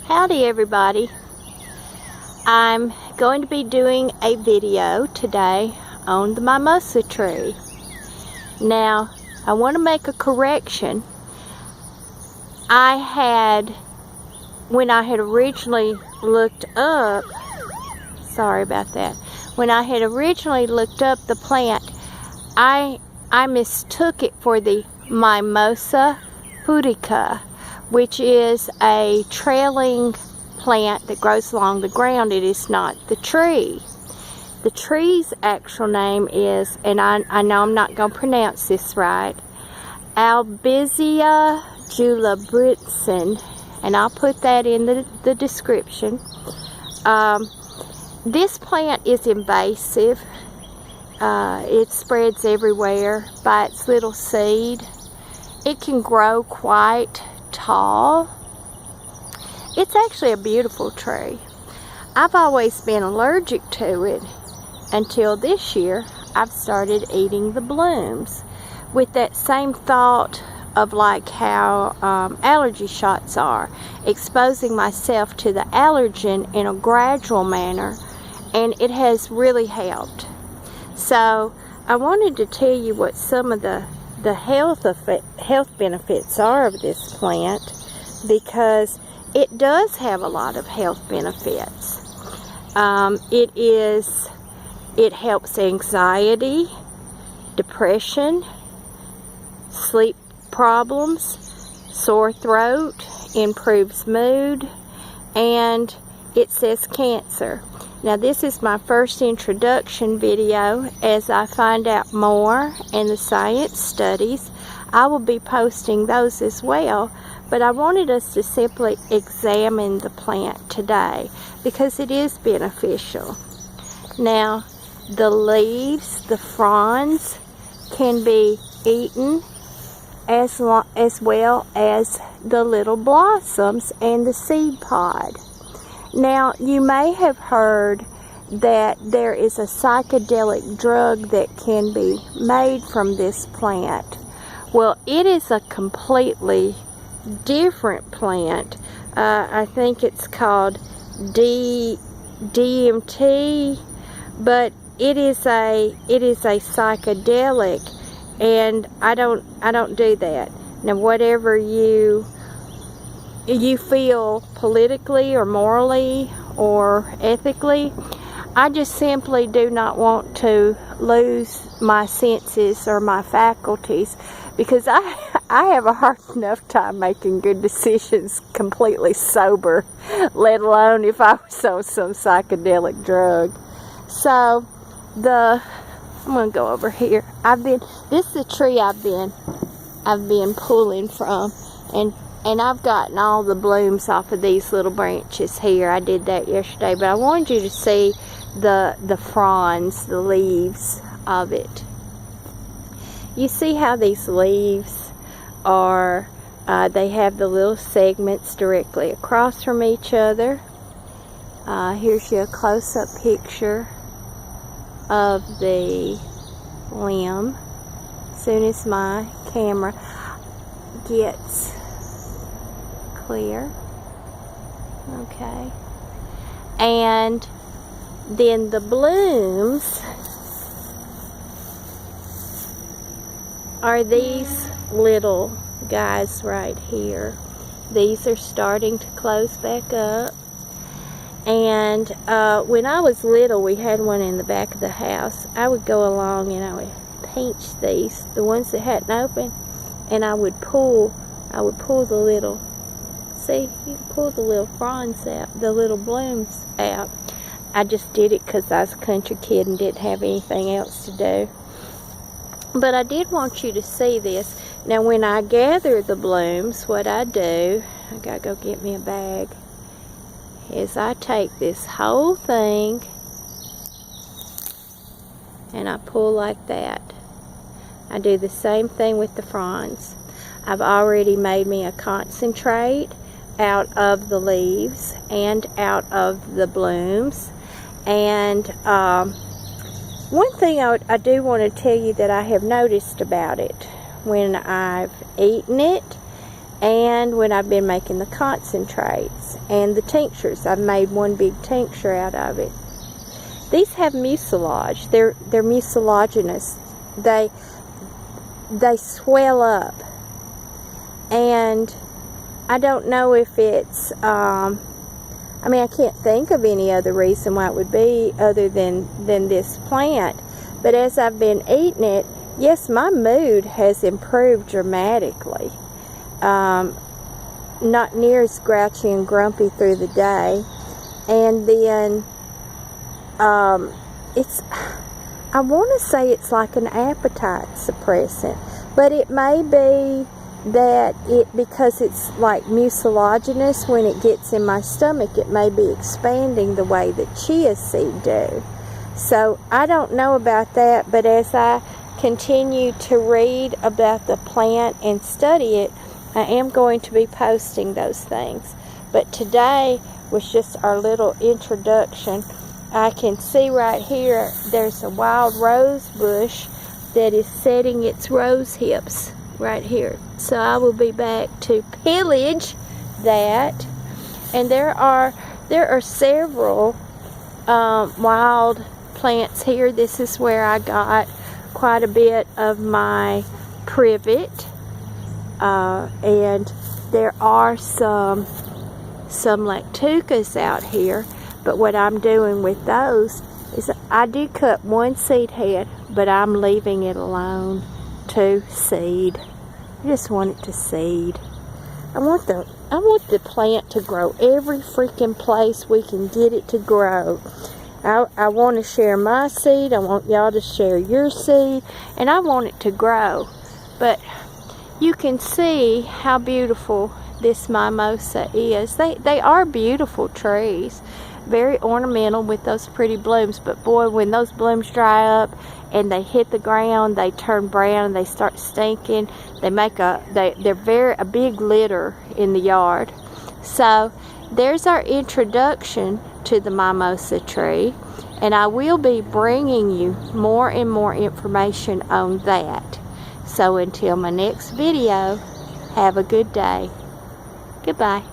Howdy everybody. I'm going to be doing a video today on the mimosa tree. Now, I want to make a correction. When I had originally looked up, sorry about that. When I had originally looked up the plant, I mistook it for the Mimosa pudica, which is a trailing plant that grows along the ground. It is not the tree. The tree's actual name is, and I know I'm not going to pronounce this right, Albizia Julibrissin, and I'll put that in the description. This plant is invasive. It spreads everywhere by its little seed. It can grow quite tall. It's actually a beautiful tree. I've always been allergic to it until this year. I've started eating the blooms with that same thought of like how allergy shots are, exposing myself to the allergen in a gradual manner, and it has really helped. So I wanted to tell you what some of the health benefits are of this plant, because it does have a lot of health benefits. It helps anxiety, depression, sleep problems, sore throat, improves mood, and it says cancer. Now, this is my first introduction video. As I find out more in the science studies, I will be posting those as well. But I wanted us to simply examine the plant today because it is beneficial. Now, the leaves, the fronds, can be eaten as well as the little blossoms and the seed pod. Now, you may have heard that there is a psychedelic drug that can be made from this plant. Well, it is a completely different plant. I think it's called DMT, but it is a psychedelic, and I don't do that. Now, whatever you feel politically or morally or ethically, I just simply do not want to lose my senses or my faculties, because I have a hard enough time making good decisions completely sober, let alone if I was on some psychedelic drug. So I'm gonna go over here. This is the tree I've been pulling from, and I've gotten all the blooms off of these little branches here. I did that yesterday, but I wanted you to see the fronds, the leaves of it. You see how these leaves are, they have the little segments directly across from each other. Here's you a close-up picture of the limb as soon as my camera gets clear. Okay. And then the blooms are these little guys right here. These are starting to close back up. And when I was little, we had one in the back of the house. I would go along and I would pinch these, the ones that hadn't opened, and I would pull the little, see, you can pull the little fronds out, the little blooms out. I just did it because I was a country kid and didn't have anything else to do. But I did want you to see this. Now, when I gather the blooms, what I do, I gotta go get me a bag, is I take this whole thing and I pull like that. I do the same thing with the fronds. I've already made me a concentrate out of the leaves and out of the blooms. And one thing I do want to tell you that I have noticed about it when I've eaten it, and when I've been making the concentrates and the tinctures. I've made one big tincture out of it. These have mucilage. They're mucilaginous. They swell up, and I don't know if it's I mean, I can't think of any other reason why it would be other than this plant. But as I've been eating it, yes, my mood has improved dramatically. Not near as grouchy and grumpy through the day. And then I want to say it's like an appetite suppressant, but it may be that because it's like mucilaginous, when it gets in my stomach, it may be expanding the way that chia seed do. So I don't know about that, but as I continue to read about the plant and study it, I am going to be posting those things. But today was just our little introduction. I can see right here there's a wild rose bush that is setting its rose hips right here. So I will be back to pillage that. And there are several wild plants here. This is where I got quite a bit of my privet, and there are some lactucas out here. But what I'm doing with those is I did cut one seed head, but I'm leaving it alone to seed. I just want it to seed. I want the plant to grow every freaking place we can get it to grow. I want to share my seed. I want y'all to share your seed, and I want it to grow. But you can see how beautiful this mimosa is. They are beautiful trees, very ornamental with those pretty blooms. But boy, when those blooms dry up and they hit the ground, they turn brown and they start stinking. They make they're a big litter in the yard. So there's our introduction to the mimosa tree, and I will be bringing you more and more information on that. So until my next video, have a good day. Goodbye.